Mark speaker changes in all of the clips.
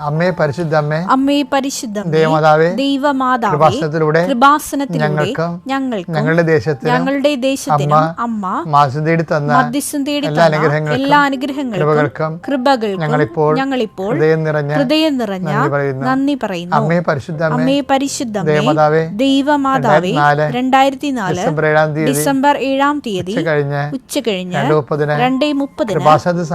Speaker 1: അമ്മേ പരിശുദ്ധ
Speaker 2: അമ്മേ പരിശുദ്ധ
Speaker 1: ദൈവമാതാവേ
Speaker 2: കൃപാസനത്തിലൂടെ ഞങ്ങൾക്കും ഞങ്ങളുടെ ദേശത്തിനും അമ്മ മധ്യസ്ഥം തേടി തന്ന എല്ലാ അനുഗ്രഹങ്ങൾക്കും കൃപകൾക്കും ഞങ്ങളിപ്പോൾ ഹൃദയം നിറഞ്ഞ നന്ദി പറയുന്നു. അമ്മേ പരിശുദ്ധ ദൈവമാതാവേ 2004 ഡിസംബർ 7-ാം തീയതി ഉച്ചകഴിഞ്ഞ് 2:30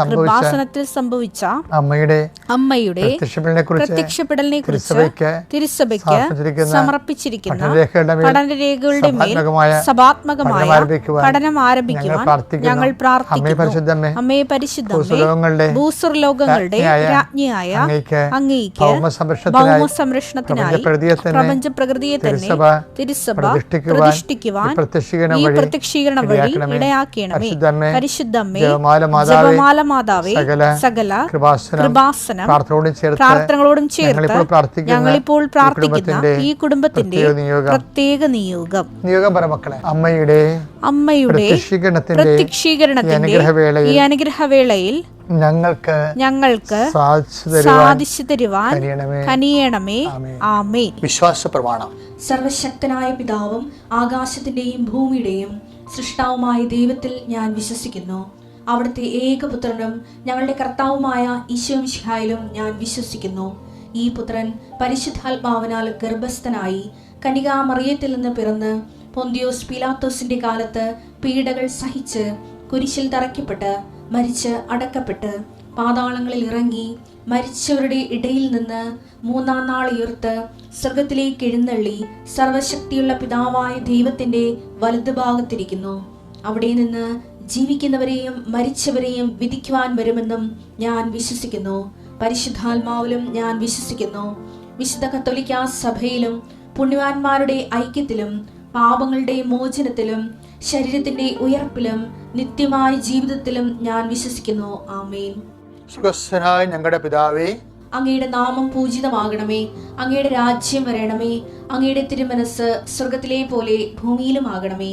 Speaker 2: കൃപാസനത്തിൽ സംഭവിച്ച അമ്മയുടെ പ്രത്യക്ഷപ്പെടലിനെ കുറിച്ച് തിരുസഭയ്ക്ക് സമർപ്പിച്ചിരിക്കുന്ന പഠനരേഖകളുടെ മേൽ സഭാത്മകമായ പഠനം ആരംഭിക്കുവാൻ ഞങ്ങൾ പ്രാർത്ഥിക്കുന്നു. അമ്മേ പരിശുദ്ധമേ ഭൂസ്വർലോകങ്ങളുടെ രാജ്ഞിയായ അങ്ങേയ്ക്ക് ഭൗമസംരക്ഷണത്തിനായി പ്രപഞ്ച പ്രകൃതിയെ തന്നെ തിരുസഭ പ്രതിഷ്ഠിക്കുവാൻ ഈ പ്രത്യക്ഷീകരണ വഴി ഇടയാക്കണമേ. പരിശുദ്ധമേ ജപമാല മാതാവേ സകല കൃപാസനം പ്രാർത്ഥനകളോടും ചേർത്ത് ഞങ്ങളിപ്പോൾ പ്രാർത്ഥിക്കുന്ന ഈ കുടുംബത്തിന്റെ പ്രത്യേക നിയോഗം. അമ്മയുടെ പ്രത്യക്ഷീകരണത്തിന്റെ ഈ അനുഗ്രഹവേളയിൽ ഞങ്ങൾക്ക് സാധിച്ചു തരുവാൻ കനിയണമേ. ആമേൻ.
Speaker 1: വിശ്വാസ പ്രമാണം.
Speaker 3: സർവശക്തനായ പിതാവും ആകാശത്തിന്റെയും ഭൂമിയുടെയും സൃഷ്ടാവുമായ ദൈവത്തിൽ ഞാൻ വിശ്വസിക്കുന്നു. അവിടുത്തെ ഏകപുത്രനും ഞങ്ങളുടെ കർത്താവുമായ ഈശോ മിശിഹായിലും ഞാൻ വിശ്വസിക്കുന്നു. ഈ പുത്രൻ പരിശുദ്ധാത്മാവിനാൽ ഗർഭസ്ഥനായി കന്യകാമറിയത്തിൽ നിന്ന് പിറന്ന് പൊന്തിയോസ് പീലാത്തോസിന്റെ കാലത്ത് പീഡകൾ സഹിച്ച് കുരിശിൽ തറയ്ക്കപ്പെട്ട് മരിച്ച് അടക്കപ്പെട്ട് പാതാളങ്ങളിൽ ഇറങ്ങി മരിച്ചവരുടെ ഇടയിൽ നിന്ന് 3-ാം നാൾ ഉയർത്ത് സ്വർഗത്തിലേക്ക് എഴുന്നള്ളി സർവശക്തിയുള്ള പിതാവായ ദൈവത്തിന്റെ വലതുഭാഗത്തിരിക്കുന്നു. അവിടെ നിന്ന് ജീവിക്കുന്നവരെയും മരിച്ചവരെയും വിധിക്കുവാൻ വരുമെന്നും ഞാൻ വിശ്വസിക്കുന്നു. പരിശുദ്ധാത്മാവിലും ഞാൻ വിശ്വസിക്കുന്നു. വിശുദ്ധ കത്തോലിക്കാ സഭയിലും പുണ്യവാന്മാരുടെ ഐക്യത്തിലും പാപങ്ങളുടെ മോചനത്തിലും ശരീരത്തിന്റെ ഉയർപ്പിലും നിത്യമായ ജീവിതത്തിലും ഞാൻ വിശ്വസിക്കുന്നു. ആമേൻ.
Speaker 1: ഞങ്ങളുടെ പിതാവേ,
Speaker 3: അങ്ങയുടെ നാമം പൂജിതമാകണമേ. അങ്ങയുടെ രാജ്യം വരണമേ. അങ്ങയുടെ തിരുമനസ് സ്വർഗത്തിലെ പോലെ ഭൂമിയിലും ആകണമേ.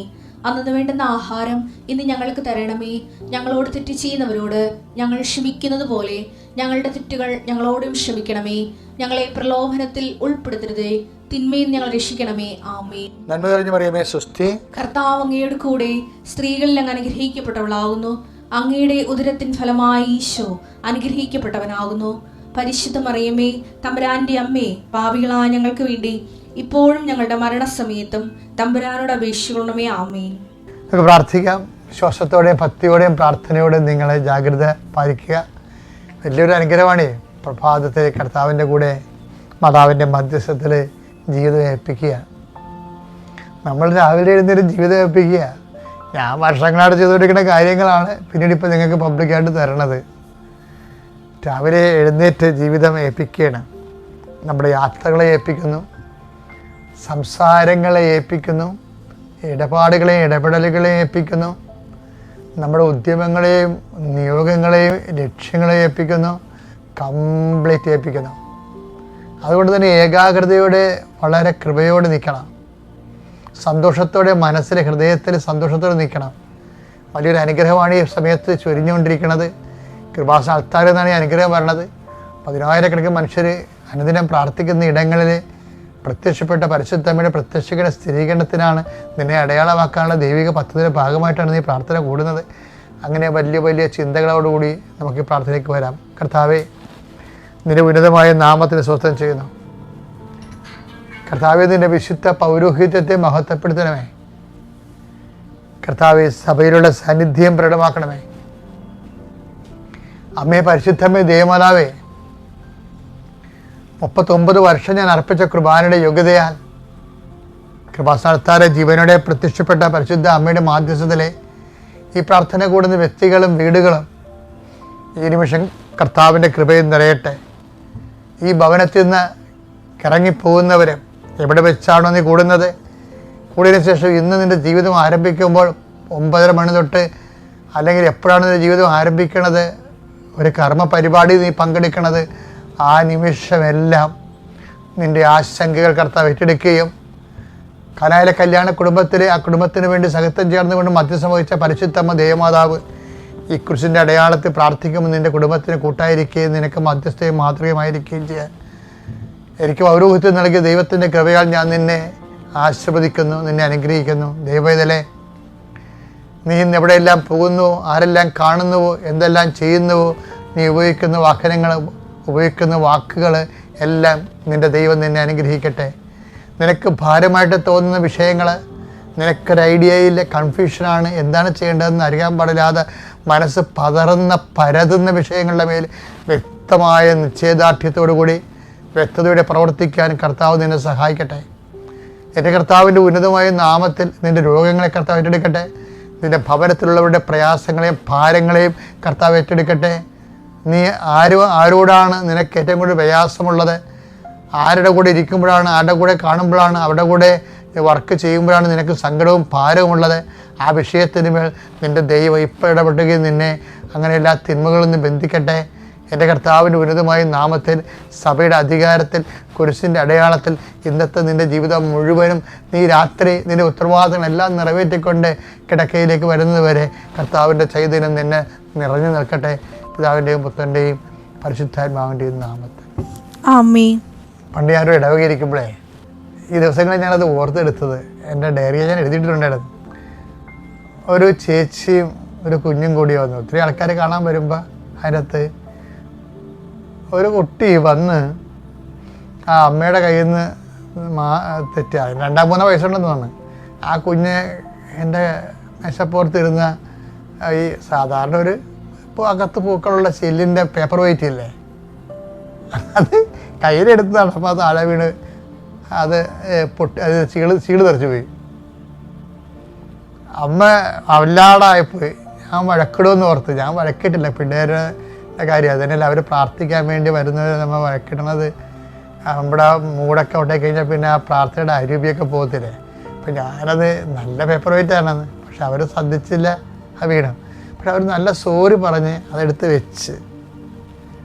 Speaker 3: അന്നു വേണ്ടുന്ന ആഹാരം ഇന്ന് ഞങ്ങൾക്ക് തരണമേ. ഞങ്ങളോട് തെറ്റ് ചെയ്യുന്നവരോട് ഞങ്ങൾ ക്ഷമിക്കുന്നത് പോലെ ഞങ്ങളുടെ തെറ്റുകൾ ഞങ്ങളോടും ക്ഷമിക്കണമേ. ഞങ്ങളെ പ്രലോഭനത്തിൽ ഉൾപ്പെടുത്തരുതേ, തിന്മയിൽ ഞങ്ങൾ രക്ഷിക്കണമേ. ആമേൻ.
Speaker 1: നന്മ നിറഞ്ഞ മറിയമേ സ്വസ്തി.
Speaker 3: കർത്താവ് അങ്ങയുടെ കൂടെ സ്ത്രീകളിൽ അങ്ങ് അനുഗ്രഹിക്കപ്പെട്ടവളാകുന്നു. അങ്ങയുടെ ഉദരത്തിൻ ഫലമായി ഈശോ അനുഗ്രഹിക്കപ്പെട്ടവനാകുന്നു. പരിശുദ്ധ മറിയമേ തമ്പുരാന്റെ അമ്മേ, പാപികളായ ഞങ്ങൾക്ക് വേണ്ടി ഇപ്പോഴും ഞങ്ങളുടെ മരണസമയത്തും തമ്പുരാനോട് അപേക്ഷിക്കണമേ. ആമേൻ.
Speaker 1: നമുക്ക് പ്രാർത്ഥിക്കാം. വിശ്വാസത്തോടെയും ഭക്തിയോടെയും പ്രാർത്ഥനയോടെയും നിങ്ങളെ ജാഗ്രത പാലിക്കുക. വലിയൊരു അനുഗ്രഹമാണ് പ്രഭാതത്തിൽ കർത്താവിൻ്റെ കൂടെ മാതാവിൻ്റെ മധ്യസ്ഥത്തിൽ ജീവിതം ഏൽപ്പിക്കുക. നമ്മൾ രാവിലെ എഴുന്നേറ്റ് ജീവിതം ഏൽപ്പിക്കുക. ഞാൻ വർഷങ്ങളായിട്ട് ചെയ്തുകൊണ്ടിരിക്കുന്ന കാര്യങ്ങളാണ് പിന്നീട് ഇപ്പോൾ നിങ്ങൾക്ക് പബ്ലിക്കായിട്ട് തരണത്. രാവിലെ എഴുന്നേറ്റ് ജീവിതം ഏൽപ്പിക്കുകയാണ്. നമ്മുടെ യാത്രകളെ ഏൽപ്പിക്കുന്നു, സംസാരങ്ങളെ ഏൽപ്പിക്കുന്നു, ഇടപാടുകളെയും ഇടപെടലുകളെയും ഏൽപ്പിക്കുന്നു, നമ്മുടെ ഉദ്യമങ്ങളെയും നിയോഗങ്ങളെയും ലക്ഷ്യങ്ങളെയും ഏൽപ്പിക്കുന്നു, കംപ്ലീറ്റ് ഏൽപ്പിക്കുന്നു. അതുകൊണ്ട് തന്നെ ഏകാഗ്രതയോടെ വളരെ കൃപയോടെ നിൽക്കണം. സന്തോഷത്തോടെ മനസ്സിൽ ഹൃദയത്തിൽ സന്തോഷത്തോടെ നിൽക്കണം. വലിയൊരു അനുഗ്രഹമാണ് ഈ സമയത്ത് ചൊരിഞ്ഞുകൊണ്ടിരിക്കുന്നത്. കൃപാസന ആൾത്താരിൽ നിന്നാണ് ഈ അനുഗ്രഹം വരണത്. 10,000-കണക്കിന് മനുഷ്യർ അനുദിനം പ്രാർത്ഥിക്കുന്ന ഇടങ്ങളിൽ പ്രത്യക്ഷപ്പെട്ട പരിശുദ്ധമ്മയുടെ പ്രത്യക്ഷീകരണ സ്ഥിരീകരണത്തിനാണ് നിന്നെ അടയാളമാക്കാനുള്ള ദൈവിക പദ്ധതിയുടെ ഭാഗമായിട്ടാണ് നീ പ്രാർത്ഥന കൂടുന്നത്. അങ്ങനെ വലിയ വലിയ ചിന്തകളോടുകൂടി നമുക്ക് ഈ പ്രാർത്ഥനയ്ക്ക് വരാം. കർത്താവേ, നിന്റെ ഉന്നതമായ നാമത്തിന് സ്വസ്ഥം ചെയ്യുന്നു. കർത്താവേ, നിന്റെ വിശുദ്ധ പൗരോഹിത്യത്തെ മഹത്വപ്പെടുത്തണമേ. കർത്താവേ, സഭയിലുള്ള സാന്നിധ്യം പ്രകടമാക്കണമേ. അമ്മേ പരിശുദ്ധമ്മേ ദേവമാതാവേ, 39 വർഷം ഞാൻ അർപ്പിച്ച കുർബാനയുടെ യോഗ്യതയാൽ കൃപാസ്ഥാനത്താരെ ജീവനോടെ പ്രത്യക്ഷപ്പെട്ട പരിശുദ്ധ അമ്മയുടെ മാധ്യസ്ഥതയിലെ ഈ പ്രാർത്ഥന കൂടുന്ന വ്യക്തികളും വീടുകളും ഈ നിമിഷം കർത്താവിൻ്റെ കൃപയിൽ നിറയട്ടെ. ഈ ഭവനത്തിൽ നിന്ന് ഇറങ്ങിപ്പോകുന്നവരും എവിടെ വെച്ചാണോ നീ കൂടുന്നത്, കൂടിയതിനു ശേഷം ഇന്ന് നിൻ്റെ ജീവിതം ആരംഭിക്കുമ്പോൾ 9:30 മണി തൊട്ട് അല്ലെങ്കിൽ എപ്പോഴാണ് നിൻ്റെ ജീവിതം ആരംഭിക്കണത്, ഒരു കർമ്മ പരിപാടി നീ പങ്കെടുക്കണത്, ആ നിമിഷമെല്ലാം നിൻ്റെ ആശങ്കകൾ കർത്താവ് ഏറ്റെടുക്കുകയും കനായിലെ കല്യാണ കുടുംബത്തിലെ ആ കുടുംബത്തിന് വേണ്ടി സഹിത്വം ചേർന്നുകൊണ്ട് മധ്യസ്ഥം വഹിച്ച പരിശുദ്ധമ്മ ദേവമാതാവ് ഈ കുരിശിൻ്റെ അടയാളത്തിൽ പ്രാർത്ഥിക്കുമ്പോൾ നിൻ്റെ കുടുംബത്തിന് കൂട്ടായിരിക്കുകയും നിനക്ക് മധ്യസ്ഥയും മാതൃകയുമായിരിക്കുകയും ചെയ്യാൻ എനിക്ക് പൗരോഹിത്യം നൽകിയ ദൈവത്തിൻ്റെ കൃപയാൽ ഞാൻ നിന്നെ ആശീർവദിക്കുന്നു, നിന്നെ അനുഗ്രഹിക്കുന്നു. ദൈവവേദലേ, നീ ഇന്ന് എവിടെയെല്ലാം പോകുന്നു, ആരെല്ലാം കാണുന്നുവോ, എന്തെല്ലാം ചെയ്യുന്നുവോ, നീ ഉപയോഗിക്കുന്ന വാഹനങ്ങൾ, ഉപയോഗിക്കുന്ന വാക്കുകൾ എല്ലാം നിൻ്റെ ദൈവം നിന്നെ അനുഗ്രഹിക്കട്ടെ. നിനക്ക് ഭാരമായിട്ട് തോന്നുന്ന വിഷയങ്ങൾ, നിനക്കൊരു ഐഡിയയില്ല, കൺഫ്യൂഷനാണ്, എന്താണ് ചെയ്യേണ്ടതെന്ന് അറിയാൻ പാടില്ലാതെ മനസ്സ് പരതുന്ന വിഷയങ്ങളുടെ മേൽ വ്യക്തമായ നിശ്ചയദാർഢ്യത്തോടു കൂടി വ്യക്തതയോടെ പ്രവർത്തിക്കാൻ കർത്താവ് നിന്നെ സഹായിക്കട്ടെ. എൻ്റെ കർത്താവിൻ്റെ ഉന്നതമായ നാമത്തിൽ നിൻ്റെ രോഗങ്ങളെ കർത്താവ് ഏറ്റെടുക്കട്ടെ. നിൻ്റെ ഭവനത്തിലുള്ളവരുടെ പ്രയാസങ്ങളെയും ഭാരങ്ങളെയും കർത്താവ് ഏറ്റെടുക്കട്ടെ. നീ ആരോടാണ് നിനക്ക് ഏറ്റവും കൂടുതൽ പ്രയാസമുള്ളത്? ആരുടെ കൂടെ ഇരിക്കുമ്പോഴാണ്, ആരുടെ കൂടെ കാണുമ്പോഴാണ്, അവരുടെ കൂടെ വർക്ക് ചെയ്യുമ്പോഴാണ് നിനക്ക് സങ്കടവും ഭാരവും ഉള്ളത്? ആ വിഷയത്തിന് മേൽ നിൻ്റെ ദൈവം ഇപ്പോൾ ഇടപെടുകയും നിന്നെ അങ്ങനെ എല്ലാ തിന്മകളിൽ നിന്ന് ബന്ധിക്കട്ടെ. എൻ്റെ കർത്താവിൻ്റെ ഉന്നതമായ നാമത്തിൽ സഭയുടെ അധികാരത്തിൽ കുരിശിൻ്റെ അടയാളത്തിൽ ഇന്നത്തെ നിൻ്റെ ജീവിതം മുഴുവനും നീ രാത്രി നിൻ്റെ ഉത്തരവാദിത്തങ്ങളെല്ലാം നിറവേറ്റിക്കൊണ്ട് കിടക്കയിലേക്ക് വരുന്നത് വരെ കർത്താവിൻ്റെ ചൈതന്യം നിന്നെ നിറഞ്ഞു നിൽക്കട്ടെ. പിതാവിൻ്റെയും പുത്രൻ്റെയും പരിശുദ്ധാത്മാവിൻ്റെയും നാമത്തിൽ
Speaker 2: ആമേൻ.
Speaker 1: പണ്ട് ഞാനൊരു ഇടവകയിരിക്കുമ്പോഴേ ഈ ദിവസങ്ങളിൽ ഞാനത് ഓർത്തെടുത്തത്, എൻ്റെ ഡയറിയെ ഞാൻ എഴുതിയിട്ടുണ്ടായിരുന്നു. ഒരു ചേച്ചിയും ഒരു കുഞ്ഞും കൂടി വന്നു. ഒത്തിരി ആൾക്കാർ കാണാൻ വരുമ്പോൾ അതിനകത്ത് ഒരു കുട്ടി വന്ന് ആ അമ്മയുടെ കയ്യിൽ നിന്ന് തെറ്റുക, 2-3 വയസ്സുണ്ടെന്ന് തോന്നുന്നു. ആ കുഞ്ഞ് എൻ്റെ മേശപ്പുറത്തിരുന്ന ഈ സാധാരണ ഒരു അകത്ത് പൂക്കളുള്ള ചില്ലിൻ്റെ പേപ്പർ വെയിറ്റ് ഇല്ലേ, അത് കയ്യിലെടുത്തതാണ്. അപ്പോൾ അത് താഴെ വീണ് അത് ചീട് തെറിച്ച് പോയി. അമ്മ വല്ലാടായിപ്പോയി. ഞാൻ വഴക്കിടുമെന്ന് ഓർത്ത്. ഞാൻ വഴക്കിട്ടില്ല, പിള്ളേരുടെ കാര്യം അതിനല്ല. അവർ പ്രാർത്ഥിക്കാൻ വേണ്ടി വരുന്നത് നമ്മൾ വഴക്കിടണത് നമ്മുടെ മൂടൊക്കെ ഉണ്ടായി കഴിഞ്ഞാൽ പിന്നെ ആ പ്രാർത്ഥനയുടെ അരൂപിയൊക്കെ പോകത്തില്ലേ. അപ്പം ഞാനത് നല്ല പേപ്പർ വെയിറ്റാണെന്ന്, പക്ഷെ അവർ ശ്രദ്ധിച്ചില്ല, ആ വീണം. പക്ഷെ അവർ നല്ല സോറി പറഞ്ഞ് അതെടുത്ത് വെച്ച്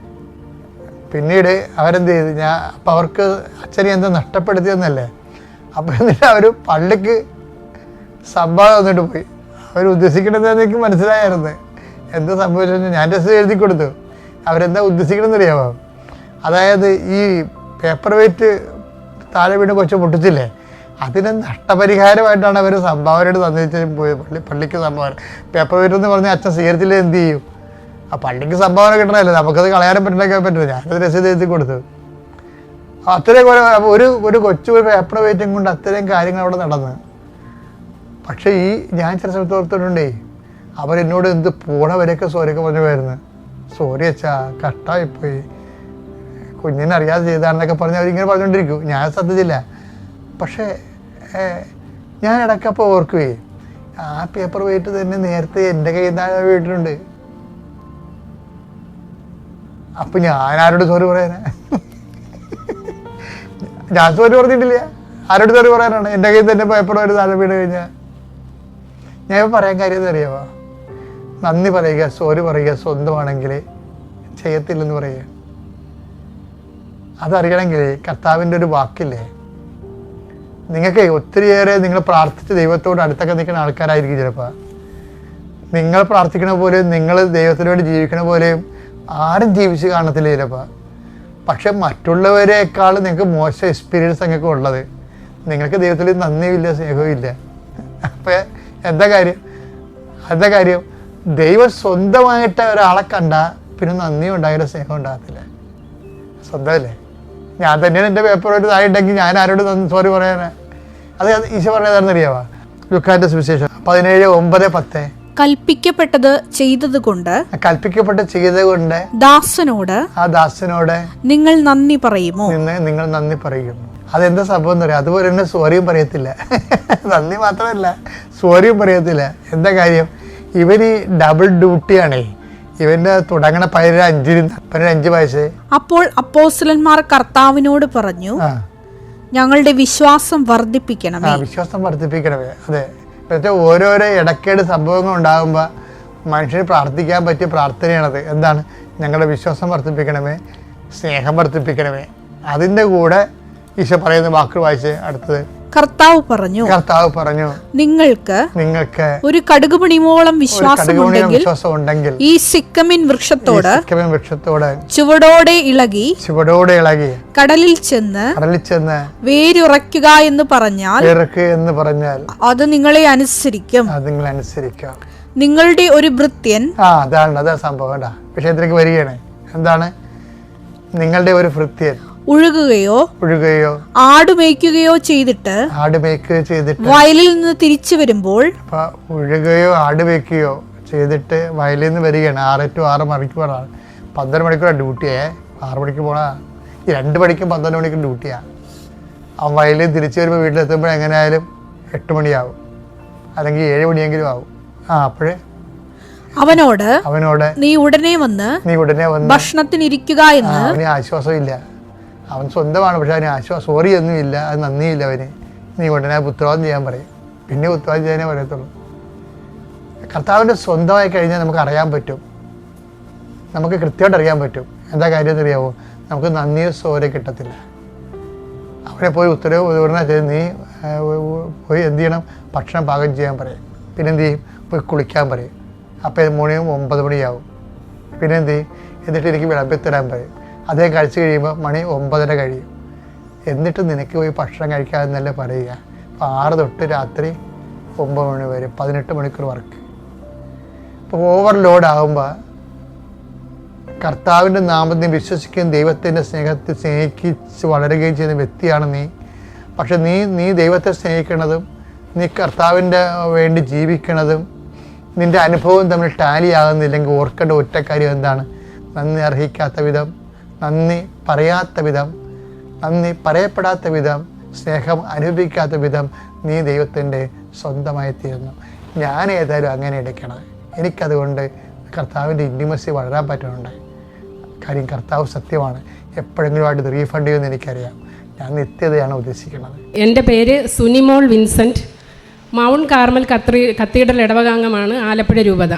Speaker 1: പിന്നീട് അവരെന്ത് ചെയ്ത് അപ്പം അവർക്ക് അച്ഛനെ എന്താ നഷ്ടപ്പെടുത്തിയെന്നല്ലേ. അപ്പം എന്നിട്ട് അവർ പള്ളിക്ക് സംഭാവന വന്നിട്ട് പോയി. അവർ ഉദ്ദേശിക്കണമെന്ന് എനിക്ക് മനസ്സിലായിരുന്നു. എന്താ സംഭവിച്ചെന്ന് ഞാൻ രസം എഴുതി കൊടുത്തു. അവരെന്താ ഉദ്ദേശിക്കണമെന്ന് അറിയാമോ? അതായത് ഈ പേപ്പർ വെയിറ്റ് താഴെ വീണ് കൊച്ചു പൊട്ടിച്ചില്ലേ, അതിന് നഷ്ടപരിഹാരമായിട്ടാണ് അവർ സംഭാവനയോട് തന്നിട്ട് പോയി. പള്ളിക്ക് സംഭാവന പേപ്പർ വെയിറ്റ് എന്ന് പറഞ്ഞാൽ അച്ഛൻ സ്വീകരിച്ചില്ലേ എന്ത് ചെയ്യും? ആ പള്ളിക്ക് സംഭാവന കിട്ടണമല്ലോ, നമുക്കത് കളയാനും പറ്റില്ല. ഞാനത് രസീത് എഴുതി കൊടുത്തു. അത്രയും ഒരു കൊച്ചു പേപ്പർ വെയിറ്റും കൊണ്ട് അത്രയും കാര്യങ്ങൾ അവിടെ നടന്ന്. പക്ഷേ ഈ ഞാൻ ചില സമയത്ത് ഓർത്തിട്ടുണ്ടേ, അവരെന്നോട് എന്ത് പോണവരെയൊക്കെ സോറിയൊക്കെ പറഞ്ഞു പോയിരുന്നു. സോറി അച്ഛാ, കട്ടായിപ്പോയി, കുഞ്ഞിനറിയാതെ ചെയ്താണെന്നൊക്കെ പറഞ്ഞ് അവരിങ്ങനെ പറഞ്ഞുകൊണ്ടിരിക്കും. ഞാൻ ശ്രദ്ധിച്ചില്ല. പക്ഷേ ഞാൻ ഇടയ്ക്കപ്പോൾ ഓർക്കുകയെ, ആ പേപ്പർ വെയിറ്റ് തന്നെ നേരത്തെ എൻ്റെ കയ്യിൽ നിന്ന് വീട്ടിലുണ്ട്. അപ്പം ഞാൻ ആരോട് സോറി പറയാനാ? ഞാൻ സോറി പറഞ്ഞിട്ടില്ല. ആരോട് സോറി പറയാനാണ്? എൻ്റെ കയ്യിൽ തന്നെ പേപ്പർ വെയിറ്റ് താഴെ വീട് കഴിഞ്ഞാൽ ഞാൻ പറയാൻ കാര്യം അറിയാമോ? നന്ദി പറയുക, സോറി പറയുക. സ്വന്തമാണെങ്കിൽ ചെയ്യത്തില്ലെന്ന് പറയുക. അതറിയണമെങ്കിൽ കർത്താവിൻ്റെ ഒരു വാക്കില്ലേ, നിങ്ങൾക്ക് ഒത്തിരിയേറെ നിങ്ങൾ പ്രാർത്ഥിച്ച് ദൈവത്തോട് അടുത്തൊക്കെ നിൽക്കുന്ന ആൾക്കാരായിരിക്കും ചിലപ്പോൾ. നിങ്ങൾ പ്രാർത്ഥിക്കണ പോലെയും നിങ്ങൾ ദൈവത്തിന് വേണ്ടി ജീവിക്കണ പോലെയും ആരും ജീവിച്ച് കാണത്തില്ല ചിലപ്പോൾ. പക്ഷെ മറ്റുള്ളവരെക്കാൾ നിങ്ങൾക്ക് മോശം എക്സ്പീരിയൻസ് നിങ്ങൾക്ക് ഉള്ളത്. നിങ്ങൾക്ക് ദൈവത്തിൽ നന്ദിയില്ല, സ്നേഹവും ഇല്ല. അപ്പം എന്താ കാര്യം? ദൈവം സ്വന്തമായിട്ട് ഒരാളെ കണ്ടാൽ പിന്നെ നന്ദിയും ഉണ്ടാകില്ല, സ്നേഹം ഉണ്ടാകത്തില്ല. സ്വന്തമല്ലേ? ഞാൻ തന്നെയാണ് എൻ്റെ പേപ്പർ ഒരു ഇതായിട്ടുണ്ടെങ്കിൽ ഞാൻ ആരോട് സോറി പറയാനാ? അത് ഈശോ പറഞ്ഞതാണെന്ന് അറിയാവാ? ലൂക്കാന്റെ സുവിശേഷം 17:9-10.
Speaker 2: കൽപ്പിക്കപ്പെട്ടത് ചെയ്തത് കൊണ്ട്
Speaker 1: ദാസനോട്
Speaker 2: നിങ്ങൾ നന്ദി പറയുമോ?
Speaker 1: നിങ്ങൾ നന്ദി പറയുമോ? അതെന്താ സംഭവം എന്ന് പറയാം. അതുപോലെ തന്നെ സോറിയും പറയത്തില്ല. നന്ദി മാത്രമല്ല, സോറിയും പറയത്തില്ല. എന്താ കാര്യം? ഇവന് ഡബിൾ ഡ്യൂട്ടിയാണേ. ഇവന്റെ തുടങ്ങണ 15 വയസ്സ്.
Speaker 2: അപ്പോൾ അപ്പോസ്തലന്മാർ കർത്താവിനോട് പറഞ്ഞു, ഞങ്ങളുടെ വിശ്വാസം വർദ്ധിപ്പിക്കണമേ.
Speaker 1: അതെ. പക്ഷേ ഓരോരോ ഇടക്കേട് സംഭവങ്ങൾ ഉണ്ടാകുമ്പോൾ മനുഷ്യന് പ്രാർത്ഥിക്കാൻ പറ്റിയ പ്രാർത്ഥനയാണത്. എന്താണ്? ഞങ്ങളുടെ വിശ്വാസം വർദ്ധിപ്പിക്കണമേ, സ്നേഹം വർദ്ധിപ്പിക്കണമേ. അതിൻ്റെ കൂടെ ഈശോ പറയുന്ന വാക്കുകൾ വായിച്ച് അടുത്തത്,
Speaker 2: കർത്താവ് പറഞ്ഞു, നിങ്ങൾക്ക് ഒരു കടുകുമണിയോളം വിശ്വാസം ഉണ്ടെങ്കിൽ ഈ സിക്കമിൻ വൃക്ഷത്തോട് ചുവടോടെ ഇളകി കടലിൽ ചെന്ന് വേരുറയ്ക്കുക എന്ന് പറഞ്ഞാൽ അത് നിങ്ങളെ അനുസരിക്കും. നിങ്ങളുടെ ഒരു ഭൃത്യൻ
Speaker 1: അതാണ് സംഭവം. വിഷയത്തിലേക്ക് വരികയാണ്. എന്താണ്? നിങ്ങളുടെ ഒരു ഭൃത്യൻ
Speaker 2: ഉഴുകുകയോ ആടുമേയ്ക്കുകയോ ചെയ്തിട്ട് വയലിൽ നിന്ന് തിരിച്ചു വരുമ്പോൾ,
Speaker 1: ഉഴുകയോ ആടുമേയ്ക്കുകയോ ചെയ്തിട്ട് വയലിൽ നിന്ന് വരികയാണ്. 6 to 6 മണിക്കൂറാണ്. 12 മണിക്കൂറാണ് ഡ്യൂട്ടിയെ. 6 മണിക്ക് പോണ ഈ 2 മണിക്കും 12 മണിക്കും ഡ്യൂട്ടിയാണ്. അവൻ വയലിൽ തിരിച്ചു വരുമ്പോൾ വീട്ടിലെത്തുമ്പോൾ എങ്ങനെയായാലും 8 മണിയാവും, അല്ലെങ്കിൽ 7 മണിയെങ്കിലും ആവും. അപ്പോഴേ അവനോട്
Speaker 2: നീ ഉടനെ വന്ന് ഭക്ഷണത്തിനിരിക്കുക എന്ന്.
Speaker 1: അവന് ആശ്വാസമില്ല. അവൻ സ്വന്തമാണ്, പക്ഷെ അവന് സോറി ഒന്നുമില്ല, അത് നന്ദിയില്ല അവന്. നീ ഉടനെ ഉത്തരവാദിത്വം ചെയ്യാൻ പറയും. പിന്നെ ഉത്തരവാദിത്വം ചെയ്യാനേ പറയത്തുള്ളൂ. കർത്താവിൻ്റെ സ്വന്തമായി കഴിഞ്ഞാൽ നമുക്ക് അറിയാൻ പറ്റും, നമുക്ക് കൃത്യമായിട്ട് അറിയാൻ പറ്റും. എന്താ കാര്യം എന്നറിയാമോ? നമുക്ക് നന്ദിയോ സോറി കിട്ടത്തില്ല. അവനെ പോയി ഉടനെ നീ പോയി എന്ത് ചെയ്യണം? ഭക്ഷണം പാകം ചെയ്യാൻ പറയും. പിന്നെ എന്ത് ചെയ്യും? പോയി കുളിക്കാൻ പറയും. അപ്പോൾ 9 മണിയാവും. പിന്നെ എന്ത് ചെയ്യും? എന്നിട്ട് എനിക്ക് വിളമ്പിത്തരാൻ പറയും. അതേ കഴിച്ച് കഴിയുമ്പോൾ 9:30 കഴിയും. എന്നിട്ട് നിനക്ക് പോയി ഭക്ഷണം കഴിക്കാമെന്നല്ലേ പറയുക. അപ്പോൾ 6 തൊട്ട് രാത്രി 9 മണി വരെ 18 മണിക്കൂർ വർക്ക്. അപ്പോൾ ഓവർലോഡ് ആകുമ്പോൾ കർത്താവിൻ്റെ നാമത്തിൽ വിശ്വസിക്കുകയും ദൈവത്തിൻ്റെ സ്നേഹത്തിൽ സ്നേഹിച്ച് വളരുകയും ചെയ്യുന്ന വ്യക്തിയാണ് നീ. പക്ഷെ നീ ദൈവത്തെ സ്നേഹിക്കുന്നതും നീ കർത്താവിൻ്റെ വേണ്ടി ജീവിക്കുന്നതും നിൻ്റെ അനുഭവം തമ്മിൽ ടാലി ആകുന്നില്ലെങ്കിൽ ഓർക്കേണ്ട ഒറ്റ കാര്യം എന്താണ്? നന്ദി അർഹിക്കാത്ത വിധം, നന്ദി പറയാത്ത വിധം, നന്ദി പറയപ്പെടാത്ത വിധം, സ്നേഹം അനുഭവിക്കാത്ത വിധം നീ ദൈവത്തിൻ്റെ സ്വന്തമായി തീരുന്നു. ഞാൻ ഏതായാലും അങ്ങനെ എടുക്കണത്. എനിക്കതുകൊണ്ട് കർത്താവിൻ്റെ ഇൻറ്റിമസി വളരാൻ പറ്റുന്നുണ്ട്. കാര്യം കർത്താവ് സത്യമാണ്. എപ്പോഴെങ്കിലും ആയിട്ട് റീഫണ്ട് ചെയ്യുമെന്ന് എനിക്കറിയാം. ഞാൻ നിത്യതയാണ് ഉദ്ദേശിക്കുന്നത്.
Speaker 4: എൻ്റെ പേര് Sunimol Vincent. Mount Carmel Cathedral ഇടവകാംഗമാണ്, ആലപ്പുഴ രൂപത.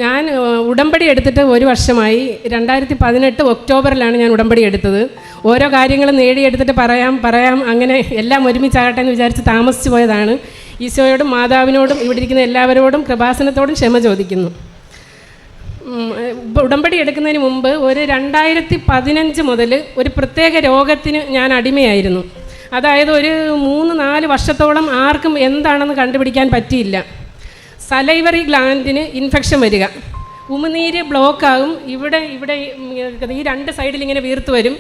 Speaker 4: ഞാൻ ഉടമ്പടി എടുത്തിട്ട് 1 വർഷമായി. 2018 ഒക്ടോബറിലാണ് ഞാൻ ഉടമ്പടി എടുത്തത്. ഓരോ കാര്യങ്ങളും നേടിയെടുത്തിട്ട് പറയാം അങ്ങനെ എല്ലാം ഒരുമിച്ചാകട്ടെ എന്ന് വിചാരിച്ച് താമസിച്ചു പോയതാണ്. ഈശോയോടും മാതാവിനോടും ഇവിടെ ഇരിക്കുന്ന എല്ലാവരോടും കൃപാസനത്തോടും ക്ഷമ ചോദിക്കുന്നു. ഉടമ്പടി എടുക്കുന്നതിന് മുമ്പ് ഒരു 2015 മുതൽ ഒരു പ്രത്യേക രോഗത്തിന് ഞാൻ അടിമയായിരുന്നു. അതായത് ഒരു 3-4 വർഷത്തോളം ആർക്കും എന്താണെന്ന് കണ്ടുപിടിക്കാൻ പറ്റിയില്ല. സലൈവറി ഗ്ലാൻഡിന് ഇൻഫെക്ഷൻ വരിക, ഉമിനീര് ബ്ലോക്കാകും. ഇവിടെ ഈ 2 സൈഡിൽ ഇങ്ങനെ വീർത്ത് വരും.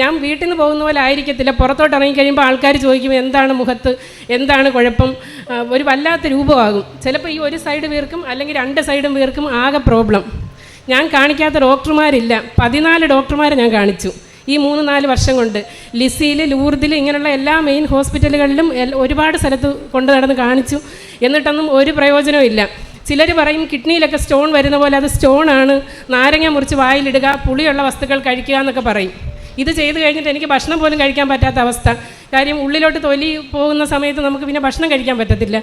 Speaker 4: ഞാൻ വീട്ടിൽ നിന്ന് പോകുന്ന പോലെ ആയിരിക്കത്തില്ല. പുറത്തോട്ട് ഇറങ്ങിക്കഴിയുമ്പോൾ ആൾക്കാർ ചോദിക്കും എന്താണ് മുഖത്ത്, എന്താണ് കുഴപ്പം. ഒരു വല്ലാത്ത രൂപമാകും. ചിലപ്പോൾ ഈ ഒരു സൈഡ് വീർക്കും, അല്ലെങ്കിൽ 2 സൈഡും വീർക്കും. ആകെ പ്രോബ്ലം. ഞാൻ കാണിക്കാത്ത ഡോക്ടർമാരില്ല. 14 ഡോക്ടർമാരെ ഞാൻ കാണിച്ചു ഈ 3-4 വർഷം കൊണ്ട്. ലിസിയിൽ, ലൂർദിൽ, ഇങ്ങനെയുള്ള എല്ലാ മെയിൻ ഹോസ്പിറ്റലുകളിലും ഒരുപാട് സ്ഥലത്ത് കൊണ്ടു നടന്ന് കാണിച്ചു. എന്നിട്ടൊന്നും ഒരു പ്രയോജനവും ഇല്ല. ചിലർ പറയും കിഡ്നിയിലൊക്കെ സ്റ്റോൺ വരുന്ന പോലെ അത് സ്റ്റോണാണ്, നാരങ്ങ മുറിച്ച് വായിലിടുക, പുളിയുള്ള വസ്തുക്കൾ കഴിക്കുക എന്നൊക്കെ പറയും. ഇത് ചെയ്ത് കഴിഞ്ഞിട്ട് എനിക്ക് ഭക്ഷണം പോലും കഴിക്കാൻ പറ്റാത്ത അവസ്ഥ. കാര്യം ഉള്ളിലോട്ട് തൊലി പോകുന്ന സമയത്ത് നമുക്ക് പിന്നെ ഭക്ഷണം കഴിക്കാൻ പറ്റത്തില്ല.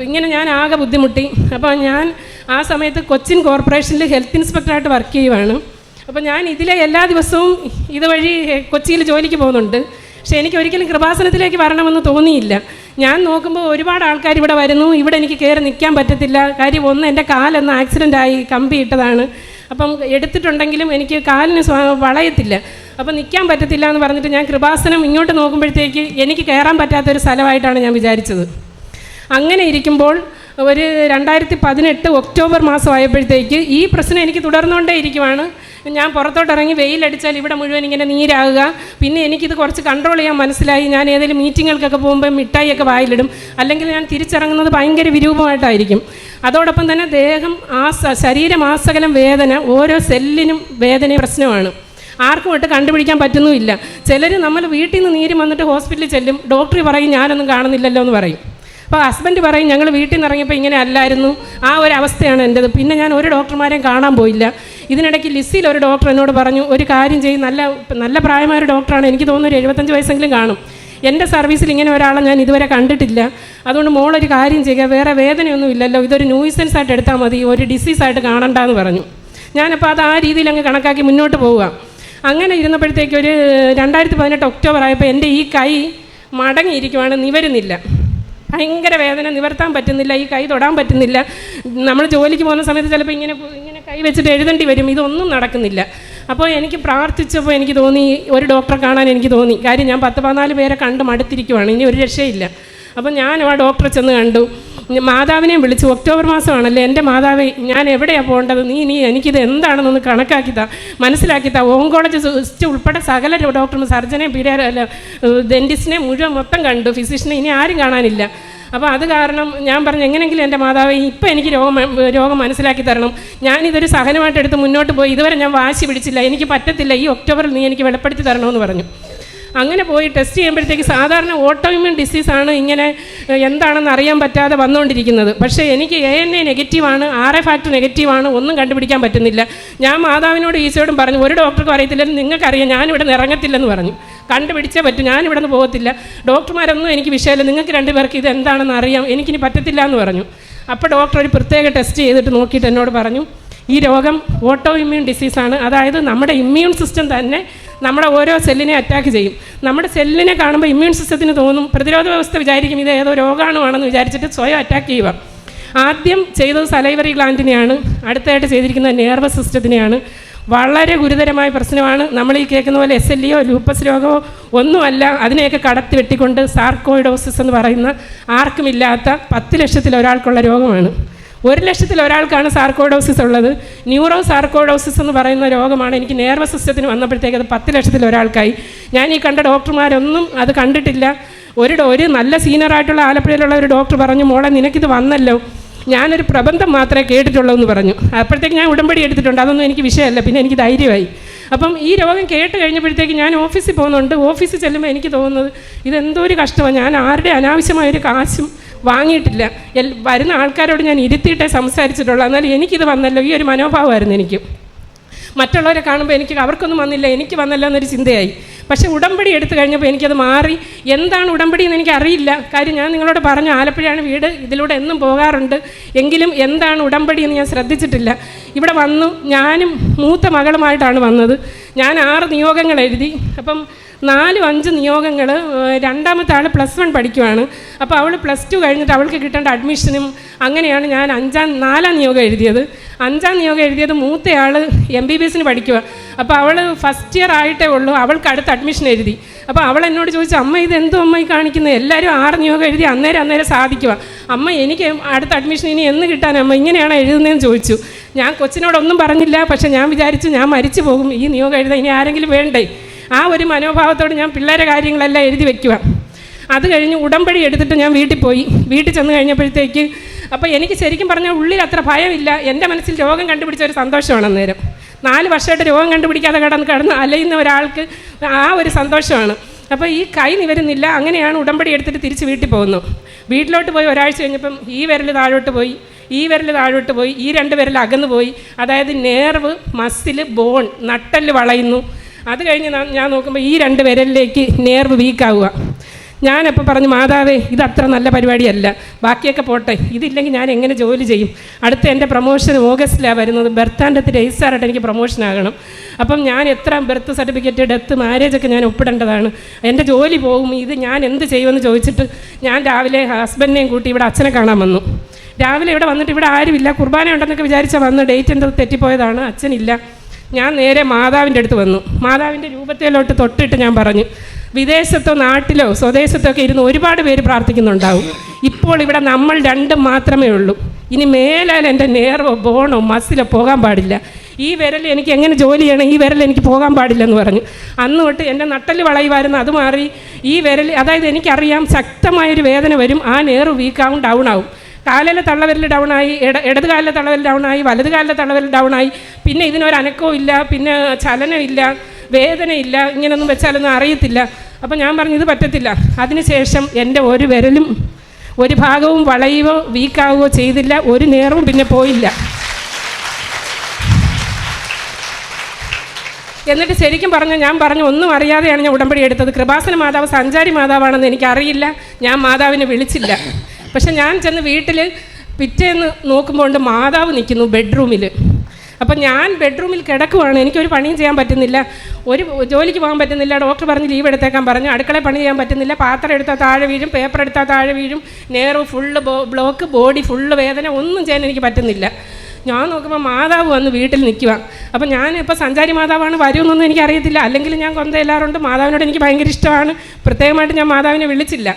Speaker 4: ഇങ്ങനെ ഞാൻ ആകെ ബുദ്ധിമുട്ടി. അപ്പോൾ ഞാൻ ആ സമയത്ത് കൊച്ചിൻ കോർപ്പറേഷനിൽ ഹെൽത്ത് ഇൻസ്പെക്ടറായിട്ട് വർക്ക് ചെയ്യുവാണ്. അപ്പോൾ ഞാൻ ഇതിലെ എല്ലാ ദിവസവും ഇതുവഴി കൊച്ചിയിൽ ജോലിക്ക് പോകുന്നുണ്ട്. പക്ഷേ എനിക്ക് ഒരിക്കലും കൃപാസനത്തിലേക്ക് വരണമെന്ന് തോന്നിയില്ല. ഞാൻ നോക്കുമ്പോൾ ഒരുപാട് ആൾക്കാർ ഇവിടെ വരുന്നു. ഇവിടെ എനിക്ക് കയറി നിൽക്കാൻ പറ്റത്തില്ല. കാര്യം ഒന്ന്, എൻ്റെ കാലൊന്ന് ആക്സിഡൻ്റായി, കമ്പി ഇട്ടതാണ്. അപ്പം എടുത്തിട്ടുണ്ടെങ്കിലും എനിക്ക് കാലിന് വളയത്തില്ല. അപ്പം നിൽക്കാൻ പറ്റത്തില്ല എന്ന് പറഞ്ഞിട്ട് ഞാൻ കൃപാസനം ഇങ്ങോട്ട് നോക്കുമ്പോഴത്തേക്ക് എനിക്ക് കയറാൻ പറ്റാത്തൊരു സ്ഥലമായിട്ടാണ് ഞാൻ വിചാരിച്ചത്. അങ്ങനെ ഇരിക്കുമ്പോൾ ഒരു 2018 ഒക്ടോബർ മാസമായപ്പോഴത്തേക്ക് ഈ പ്രശ്നം എനിക്ക് തുടർന്നുകൊണ്ടേ ഇരിക്കുവാണ്. ഞാൻ പുറത്തോട്ടിറങ്ങി വെയിലടിച്ചാൽ ഇവിടെ മുഴുവൻ ഇങ്ങനെ നീരാകുക. പിന്നെ എനിക്കിത് കുറച്ച് കൺട്രോൾ ചെയ്യാൻ മനസ്സിലായി. ഞാൻ ഏതെങ്കിലും മീറ്റിങ്ങുകൾക്കൊക്കെ പോകുമ്പോൾ മിഠായിയൊക്കെ വായിലിടും. അല്ലെങ്കിൽ ഞാൻ തിരിച്ചിറങ്ങുന്നത് ഭയങ്കര വിരൂപമായിട്ടായിരിക്കും. അതോടൊപ്പം തന്നെ ദേഹം ശരീരമാസകലം വേദന, ഓരോ സെല്ലിനും വേദന പ്രശ്നമാണ്. ആർക്കും ഇട്ട് കണ്ടുപിടിക്കാൻ പറ്റുന്നുമില്ല. ചിലർ നമ്മൾ വീട്ടിൽ നിന്ന് നീര് വന്നിട്ട് ഹോസ്പിറ്റലിൽ ചെല്ലും. ഡോക്ടർ പറയും ഞാനൊന്നും കാണുന്നില്ലല്ലോ എന്ന് പറയും. അപ്പോൾ ഹസ്ബൻഡ് പറയും ഞങ്ങൾ വീട്ടിൽ നിന്ന് ഇറങ്ങിയപ്പോൾ ഇങ്ങനെ അല്ലായിരുന്നു. ആ ഒരു അവസ്ഥയാണ് എൻ്റെത്. പിന്നെ ഞാൻ ഒരു ഡോക്ടർമാരെയും കാണാൻ പോയില്ല. ഇതിനിടയ്ക്ക് ലിസിയിൽ ഒരു ഡോക്ടർ എന്നോട് പറഞ്ഞു ഒരു കാര്യം ചെയ്യും, നല്ല പ്രായമായ ഒരു ഡോക്ടറാണ്, എനിക്ക് തോന്നുന്നു ഒരു 75 വയസ്സെങ്കിലും കാണും. എൻ്റെ സർവീസിൽ ഇങ്ങനെ ഒരാളെ ഞാൻ ഇതുവരെ കണ്ടിട്ടില്ല. അതുകൊണ്ട് മോളൊരു കാര്യം ചെയ്യുക, വേറെ വേദനയൊന്നും ഇല്ലല്ലോ, ഇതൊരു ന്യൂസൻസ് ആയിട്ട് എടുത്താൽ മതി, ഒരു ഡിസീസായിട്ട് കാണണ്ടെന്ന് പറഞ്ഞു. ഞാനപ്പോൾ അത് ആ രീതിയിൽ അങ്ങ് കണക്കാക്കി മുന്നോട്ട് പോവുക. അങ്ങനെ ഇരുന്നപ്പോഴത്തേക്ക് ഒരു 2018 ഒക്ടോബർ ആയപ്പോൾ എൻ്റെ ഈ കൈ മടങ്ങിയിരിക്കുവാണ്, നിവരുന്നില്ല. ഭയങ്കര വേദന, നിവർത്താൻ പറ്റുന്നില്ല, ഈ കൈ തൊടാൻ പറ്റുന്നില്ല. നമ്മൾ ജോലിക്ക് പോകുന്ന സമയത്ത് ചിലപ്പോൾ ഇങ്ങനെ കൈ വെച്ചിട്ട് എഴുതേണ്ടി വരും. ഇതൊന്നും നടക്കുന്നില്ല. അപ്പോൾ എനിക്ക് പ്രാർത്ഥിച്ചപ്പോൾ എനിക്ക് തോന്നി ഒരു ഡോക്ടറെ കാണാൻ എനിക്ക് തോന്നി. കാര്യം ഞാൻ 10-14 പേരെ കണ്ട് മടുത്തിരിക്കുവാണ്, ഇനി ഒരു രക്ഷയില്ല. അപ്പോൾ ഞാൻ ആ ഡോക്ടറെ ചെന്ന് കണ്ടു. മാതാവിനെ വിളിച്ചു. ഒക്ടോബർ മാസമാണല്ലേ, എൻ്റെ മാതാവേ ഞാൻ എവിടെയാണ് പോകേണ്ടത്, നീ എനിക്കിത് എന്താണെന്നൊന്ന് കണക്കാക്കിത്താ, മനസ്സിലാക്കിത്താ. ഓങ്കോളജിസ്റ്റ് ഉൾപ്പെടെ സകല ഡോക്ടർ, സർജനെ, ഡെൻറ്റിസ്റ്റിനെ മുഴുവൻ മൊത്തം കണ്ടു, ഫിസിഷ്യനെ ഇനി ആരും കാണാനില്ല. അപ്പോൾ അത് കാരണം ഞാൻ പറഞ്ഞു, എങ്ങനെയെങ്കിലും എൻ്റെ മാതാവേ ഇപ്പം എനിക്ക് രോഗം മനസ്സിലാക്കി തരണം. ഞാനിതൊരു സഹനമായിട്ട് എടുത്ത് മുന്നോട്ട് പോയി. ഇതുവരെ ഞാൻ വാശി പിടിച്ചില്ല, എനിക്ക് പറ്റത്തില്ല, ഈ ഒക്ടോബറിൽ നീ എനിക്ക് വെളിപ്പെടുത്തി തരണമെന്ന് പറഞ്ഞു. അങ്ങനെ പോയി ടെസ്റ്റ് ചെയ്യുമ്പോഴത്തേക്ക് സാധാരണ ഓട്ടോഇമ്യൂൺ ഡിസീസാണ് ഇങ്ങനെ എന്താണെന്ന് അറിയാൻ പറ്റാതെ വന്നുകൊണ്ടിരിക്കുന്നത്. പക്ഷേ എനിക്ക് ANA നെഗറ്റീവാണ്, RA ഫാക്ടർ നെഗറ്റീവാണ്, ഒന്നും കണ്ടുപിടിക്കാൻ പറ്റുന്നില്ല. ഞാൻ മാതാവിനോട് ഈശോയോടും പറഞ്ഞു, ഒരു ഡോക്ടർക്കും അറിയത്തില്ലെന്ന് നിങ്ങൾക്കറിയാം, ഞാനിവിടെ നിന്ന് ഇറങ്ങത്തില്ലെന്ന് പറഞ്ഞു. കണ്ടുപിടിച്ചേ പറ്റും, ഞാനിവിടെ നിന്ന് പോകത്തില്ല, ഡോക്ടർമാരൊന്നും എനിക്ക് വിഷയമില്ല, നിങ്ങൾക്ക് 2 പേർക്ക് ഇത് എന്താണെന്ന് അറിയാം, എനിക്കിനി പറ്റത്തില്ല എന്ന് പറഞ്ഞു. അപ്പോൾ ഡോക്ടർ ഒരു പ്രത്യേക ടെസ്റ്റ് ചെയ്തിട്ട് നോക്കിയിട്ട് എന്നോട് പറഞ്ഞു, ഈ രോഗം ഓട്ടോ ഇമ്മ്യൂൺ ഡിസീസാണ്. അതായത് നമ്മുടെ ഇമ്മ്യൂൺ സിസ്റ്റം തന്നെ നമ്മുടെ ഓരോ സെല്ലിനെ അറ്റാക്ക് ചെയ്യും. നമ്മുടെ സെല്ലിനെ കാണുമ്പോൾ ഇമ്മ്യൂൺ സിസ്റ്റത്തിന് തോന്നും, പ്രതിരോധ വ്യവസ്ഥ വിചാരിക്കും ഇത് ഏതോ രോഗാണുവാണെന്ന് വിചാരിച്ചിട്ട് സ്വയം അറ്റാക്ക് ചെയ്യുക. ആദ്യം ചെയ്തത് സലൈവറി ഗ്ലാൻഡിനെയാണ്, അടുത്തായിട്ട് ചെയ്തിരിക്കുന്നത് നെർവസ് സിസ്റ്റത്തിനെയാണ്. വളരെ ഗുരുതരമായ പ്രശ്നമാണ്. നമ്മൾ ഈ കേൾക്കുന്ന പോലെ SLE ലൂപ്പസ് രോഗമോ ഒന്നുമല്ല. അതിനെയൊക്കെ കടത്തി വെട്ടിക്കൊണ്ട് സാർക്കോയിഡോസിസ് എന്ന് പറയുന്ന ആർക്കുമില്ലാത്ത 10 ലക്ഷത്തിൽ ഒരാൾക്കുള്ള രോഗമാണ്. 1 ലക്ഷത്തിൽ ഒരാൾക്കാണ് സാർക്കോയിഡോസിസ് ഉള്ളത്. ന്യൂറോ സാർക്കോയിഡോസിസ് എന്ന് പറയുന്ന രോഗമാണ്. എനിക്ക് നെർവസ് സിസ്റ്റത്തിന് വന്നപ്പോഴത്തേക്ക് അത് 10 ലക്ഷത്തിൽ ഒരാൾക്കായി. ഞാൻ ഈ കണ്ട ഡോക്ടർമാരൊന്നും അത് കണ്ടിട്ടില്ല. ഒരു നല്ല സീനിയറായിട്ടുള്ള ആലപ്പുഴയിലുള്ള ഒരു ഡോക്ടർ പറഞ്ഞു, മോളെ നിനക്കിത് വന്നല്ലോ, ഞാനൊരു പ്രബന്ധം മാത്രമേ കേട്ടിട്ടുള്ളൂ എന്ന് പറഞ്ഞു. അപ്പോഴത്തേക്ക് ഞാൻ ഉടമ്പടി എടുത്തിട്ടുണ്ട്, അതൊന്നും എനിക്ക് വിഷയമല്ല. പിന്നെ എനിക്ക് ധൈര്യമായി. അപ്പം ഈ രോഗം കേട്ട് കഴിഞ്ഞപ്പോഴത്തേക്ക് ഞാൻ ഓഫീസിൽ പോകുന്നുണ്ട്. ഓഫീസിൽ ചെല്ലുമ്പോൾ എനിക്ക് തോന്നുന്നത് ഇതെന്തോ ഒരു കഷ്ടമാണ്. ഞാൻ ആരുടെ അനാവശ്യമായൊരു കാശും വാങ്ങിയിട്ടില്ല. വരുന്ന ആൾക്കാരോട് ഞാൻ ഇരുത്തിയിട്ടേ സംസാരിച്ചിട്ടുള്ളൂ. എന്നാലും എനിക്കിത് വന്നല്ലോ, ഈ ഒരു മനോഭാവമായിരുന്നു എനിക്ക്. മറ്റുള്ളവരെ കാണുമ്പോൾ എനിക്ക് അവർക്കൊന്നും വന്നില്ല, എനിക്ക് വന്നല്ലോ എന്നൊരു ചിന്തയായി. പക്ഷേ ഉടമ്പടി എടുത്തു കഴിഞ്ഞപ്പോൾ എനിക്കത് മാറി. എന്താണ് ഉടമ്പടി എന്ന് എനിക്കറിയില്ല. കാര്യം ഞാൻ നിങ്ങളോട് പറഞ്ഞു, ആലപ്പുഴയാണ് വീട്, ഇതിലൂടെ എന്നും പോകാറുണ്ട്. എങ്കിലും എന്താണ് ഉടമ്പടി എന്ന് ഞാൻ ശ്രദ്ധിച്ചിട്ടില്ല. ഇവിടെ വന്നു, ഞാനും മൂത്ത മകളുമായിട്ടാണ് വന്നത്. ഞാൻ 6 നിയോഗങ്ങൾ എഴുതി. അപ്പം 4-5 നിയോഗങ്ങൾ, രണ്ടാമത്തെ ആൾ +1 പഠിക്കുവാണ്. അപ്പോൾ അവൾ +2 കഴിഞ്ഞിട്ട് അവൾക്ക് കിട്ടേണ്ട അഡ്മിഷനും അങ്ങനെയാണ് ഞാൻ 4-ാം നിയോഗം എഴുതിയത്. 5-ാം നിയോഗം എഴുതിയത് മൂത്തയാൾ MBBSന് പഠിക്കുക. അപ്പോൾ അവൾ ഫസ്റ്റ് ഇയർ ആയിട്ടേ ഉള്ളൂ, അവൾക്ക് അടുത്ത അഡ്മിഷൻ എഴുതി. അപ്പോൾ അവൾ എന്നോട് ചോദിച്ചു, അമ്മ ഇതെന്തോ അമ്മ ഈ കാണിക്കുന്നത്, എല്ലാവരും 6 നിയോഗം എഴുതി അന്നേരം സാധിക്കുക, അമ്മ എനിക്ക് അടുത്ത അഡ്മിഷൻ ഇനി എന്ന് കിട്ടാനമ്മ ഇങ്ങനെയാണ് എഴുതുന്നതെന്ന് ചോദിച്ചു. ഞാൻ കൊച്ചിനോടൊന്നും പറഞ്ഞില്ല. പക്ഷേ ഞാൻ വിചാരിച്ചു ഞാൻ മരിച്ചു പോകും, ഈ നിയോഗം എഴുതാൻ ഇനി ആരെങ്കിലും വേണ്ടേ. ആ ഒരു മനോഭാവത്തോട് ഞാൻ പിള്ളേരെ കാര്യങ്ങളെല്ലാം എഴുതി വെക്കുക. അത് കഴിഞ്ഞ് ഉടമ്പടി എടുത്തിട്ട് ഞാൻ വീട്ടിൽ പോയി. വീട്ടിൽ ചെന്ന് കഴിഞ്ഞപ്പോഴത്തേക്ക് അപ്പോൾ എനിക്ക് ശരിക്കും പറഞ്ഞാൽ ഉള്ളിൽ അത്ര ഭയമില്ല. എൻ്റെ മനസ്സിൽ രോഗം കണ്ടുപിടിച്ച ഒരു സന്തോഷമാണ് അന്നേരം. 4 വർഷമായിട്ട് രോഗം കണ്ടുപിടിക്കാതെ കിടന്ന് അലയുന്ന ഒരാൾക്ക് ആ ഒരു സന്തോഷമാണ്. അപ്പോൾ ഈ കൈ നിവരുന്നില്ല. അങ്ങനെയാണ് ഉടമ്പടി എടുത്തിട്ട് തിരിച്ച് വീട്ടിൽ പോകുന്നു. വീട്ടിലോട്ട് പോയി ഒരാഴ്ച കഴിഞ്ഞപ്പം ഈ വിരൽ താഴോട്ട് പോയി, ഈ വിരൽ താഴോട്ട് പോയി, ഈ 2 വിരൽ അകന്നു പോയി. അതായത് നെർവ്, മസിൽ, ബോൺ, നട്ടെല്ല് വളയുന്നു. അത് കഴിഞ്ഞ് ഞാൻ നോക്കുമ്പോൾ ഈ 2 വിരലിലേക്ക് നെർവ് വീക്കാവുക. ഞാനപ്പോൾ പറഞ്ഞു, മാതാവേ ഇത് അത്ര നല്ല പരിപാടിയല്ല, ബാക്കിയൊക്കെ പോട്ടെ, ഇതില്ലെങ്കിൽ ഞാൻ എങ്ങനെ ജോലി ചെയ്യും. അടുത്ത എൻ്റെ പ്രൊമോഷൻ ഓഗസ്റ്റിലാണ് വരുന്നത്. ബർത്ത് ആൻഡ് ഡെത്ത് രജിസ്റ്ററായിട്ട് എനിക്ക് പ്രൊമോഷൻ ആകണം. അപ്പം ഞാൻ എത്ര ബർത്ത് സർട്ടിഫിക്കറ്റ്, ഡെത്ത്, മാരേജൊക്കെ ഞാൻ ഒപ്പിടേണ്ടതാണ്. എൻ്റെ ജോലി പോകും, ഇത് ഞാൻ എന്ത് ചെയ്യുമെന്ന് ചോദിച്ചിട്ട് ഞാൻ രാവിലെ ഹസ്ബൻഡിനെയും കൂട്ടി ഇവിടെ അച്ഛനെ കാണാൻ വന്നു. രാവിലെ ഇവിടെ വന്നിട്ട് ഇവിടെ ആരുമില്ല, കുർബാന ഉണ്ടെന്നൊക്കെ വിചാരിച്ചാൽ വന്ന് ഡേറ്റ് എന്തോ തെറ്റിപ്പോയതാണ്, അച്ഛനില്ല. ഞാൻ നേരെ മാതാവിൻ്റെ അടുത്ത് വന്നു. മാതാവിൻ്റെ രൂപത്തിലോട്ട് തൊട്ടിട്ട് ഞാൻ പറഞ്ഞു, വിദേശത്തോ നാട്ടിലോ സ്വദേശത്തോ ഒക്കെ ഇരുന്ന് ഒരുപാട് പേര് പ്രാർത്ഥിക്കുന്നുണ്ടാവും. ഇപ്പോൾ ഇവിടെ നമ്മൾ 2 മാത്രമേ ഉള്ളൂ. ഇനി മേലാൽ എൻ്റെ നെർവോ, ബോണോ, മസിലോ പോകാൻ പാടില്ല. ഈ വിരൽ എനിക്ക് എങ്ങനെ ജോലി ചെയ്യണം, ഈ വിരൽ എനിക്ക് പോകാൻ പാടില്ലെന്ന് പറഞ്ഞു. അന്ന് തൊട്ട് എൻ്റെ നട്ടല് വളയുമായിരുന്നു, അത് മാറി. ഈ വിരൽ, അതായത് എനിക്കറിയാം ശക്തമായൊരു വേദന വരും, ആ നെർവ് വീക്കാവും, ഡൗൺ ആവും. കാലിലെ തള്ളവിരൽ ഡൗണായി, ഇടത് കാലിലെ തള്ളവിരൽ ഡൗണായി, വലത് കാലിലെ തള്ളവിരൽ ഡൗണായി. പിന്നെ ഇതിനൊരനക്കവും ഇല്ല, പിന്നെ ചലനമില്ല, വേദനയില്ല, ഇങ്ങനെയൊന്നും വെച്ചാലൊന്നും അറിയത്തില്ല. അപ്പം ഞാൻ പറഞ്ഞു ഇത് പറ്റത്തില്ല. അതിനുശേഷം എൻ്റെ ഒരു വിരലും ഒരു ഭാഗവും വളയുകയോ വീക്കാവുകയോ ചെയ്തില്ല, ഒരു നെർവും പിന്നെ പോയില്ല. എന്നിട്ട് ശരിക്കും പറഞ്ഞാൽ ഞാൻ പറഞ്ഞു, ഒന്നും അറിയാതെയാണ് ഞാൻ ഉടമ്പടി എടുത്തത്. കൃപാസന മാതാവ് സഞ്ചാരി മാതാവാണെന്ന് എനിക്കറിയില്ല, ഞാൻ മാതാവിനെ വിളിച്ചില്ല. പക്ഷെ ഞാൻ ചെന്ന് വീട്ടിൽ പിറ്റേന്ന് നോക്കുമ്പോൾ മാതാവ് നിൽക്കുന്നു ബെഡ്റൂമിൽ. അപ്പം ഞാൻ ബെഡ്റൂമിൽ കിടക്കുവാണ്, എനിക്കൊരു പണിയും ചെയ്യാൻ പറ്റുന്നില്ല, ഒരു ജോലിക്ക് പോകാൻ പറ്റുന്നില്ല. ഡോക്ടർ പറഞ്ഞ് ലീവ് എടുത്തേക്കാൻ പറഞ്ഞു. അടുക്കളയിൽ പണി ചെയ്യാൻ പറ്റുന്നില്ല, പാത്രം എടുത്താൽ താഴെ വീഴും, പേപ്പർ എടുത്താൽ താഴെ വീഴും, nerve full block, body full വേദന, ഒന്നും ചെയ്യാൻ എനിക്ക് പറ്റുന്നില്ല. ഞാൻ നോക്കുമ്പോൾ മാതാവ് വന്ന് വീട്ടിൽ നിൽക്കുക. അപ്പം ഞാൻ ഇപ്പോൾ സഞ്ചാരി മാതാവാണ്, വരുമെന്നൊന്നും എനിക്കറിയത്തില്ല. അല്ലെങ്കിൽ ഞാൻ കൊന്ത എല്ലാവരുണ്ട്, മാതാവിനോട് എനിക്ക് ഭയങ്കര ഇഷ്ടമാണ്, പ്രത്യേകമായിട്ട് ഞാൻ മാതാവിനെ വിളിച്ചില്ല.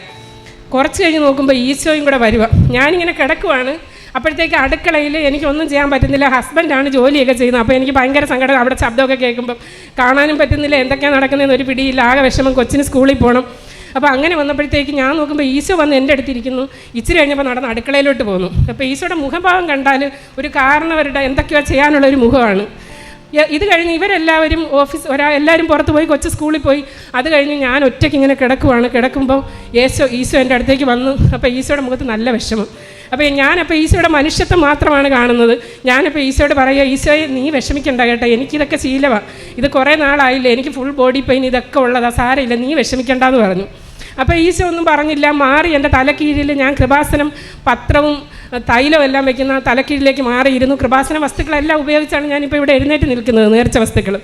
Speaker 4: കുറച്ച് കഴിഞ്ഞ് നോക്കുമ്പോൾ ഈശോയും കൂടെ വരുക. ഞാനിങ്ങനെ കിടക്കുവാണ്. അപ്പോഴത്തേക്ക് അടുക്കളയിൽ എനിക്കൊന്നും ചെയ്യാൻ പറ്റുന്നില്ല, ഹസ്ബൻഡാണ് ജോലിയൊക്കെ ചെയ്യുന്നത്. അപ്പോൾ എനിക്ക് ഭയങ്കര സങ്കടം, അവിടെ ശബ്ദമൊക്കെ കേൾക്കുമ്പം കാണാനും പറ്റുന്നില്ല, എന്തൊക്കെയാണ് നടക്കുന്നതെന്ന് ഒരു പിടിയില്ല, ആകെ വിഷമം, കൊച്ചിന് സ്കൂളിൽ പോകണം. അപ്പോൾ അങ്ങനെ വന്നപ്പോഴത്തേക്ക് ഞാൻ നോക്കുമ്പോൾ ഈശോ വന്ന് എൻ്റെ അടുത്തിരിക്കുന്നു. ഇച്ചിരി കഴിഞ്ഞപ്പോൾ നടന്ന് അടുക്കളയിലോട്ട് പോന്നു. അപ്പോൾ ഈശോയുടെ മുഖഭാവം കണ്ടാൽ ഒരു കാരണവരുടെ എന്തൊക്കെയോ ചെയ്യാനുള്ള ഒരു മുഖമാണ്. ഇത് കഴിഞ്ഞ് ഇവരെല്ലാവരും എല്ലാവരും പുറത്ത് പോയി, കൊച്ചു സ്കൂളിൽ പോയി. അത് കഴിഞ്ഞ് ഞാൻ ഒറ്റയ്ക്ക് ഇങ്ങനെ കിടക്കുവാണ്. കിടക്കുമ്പോൾ ഈശോ എൻ്റെ അടുത്തേക്ക് വന്നു. അപ്പോൾ ഈശോയുടെ മുഖത്ത് നല്ല വിഷമം. അപ്പോൾ ഞാനപ്പോൾ ഈശോയുടെ മനുഷ്യത്വം മാത്രമാണ് കാണുന്നത്. ഞാനപ്പോൾ ഈശോയോട് പറയുക, ഈശോയെ നീ വിഷമിക്കണ്ട കേട്ടോ, എനിക്കിതൊക്കെ ശീലമാണ്, ഇത് കുറേ നാളായില്ലേ, എനിക്ക് ഫുൾ ബോഡി പെയിൻ ഇതൊക്കെ ഉള്ളതാ, സാരമില്ല, നീ വിഷമിക്കണ്ടെന്ന് പറഞ്ഞു. അപ്പോൾ ഈശോ ഒന്നും പറഞ്ഞില്ല, മാറി എൻ്റെ തലക്കീഴിൽ ഞാൻ കൃപാസനം പത്രവും തൈലവും എല്ലാം വയ്ക്കുന്ന തലക്കീഴിലേക്ക് മാറിയിരുന്നു. കൃപാസന വസ്തുക്കളെല്ലാം ഉപയോഗിച്ചാണ് ഞാനിപ്പോൾ ഇവിടെ എഴുന്നേറ്റ് നിൽക്കുന്നത്, നേർച്ച വസ്തുക്കൾ.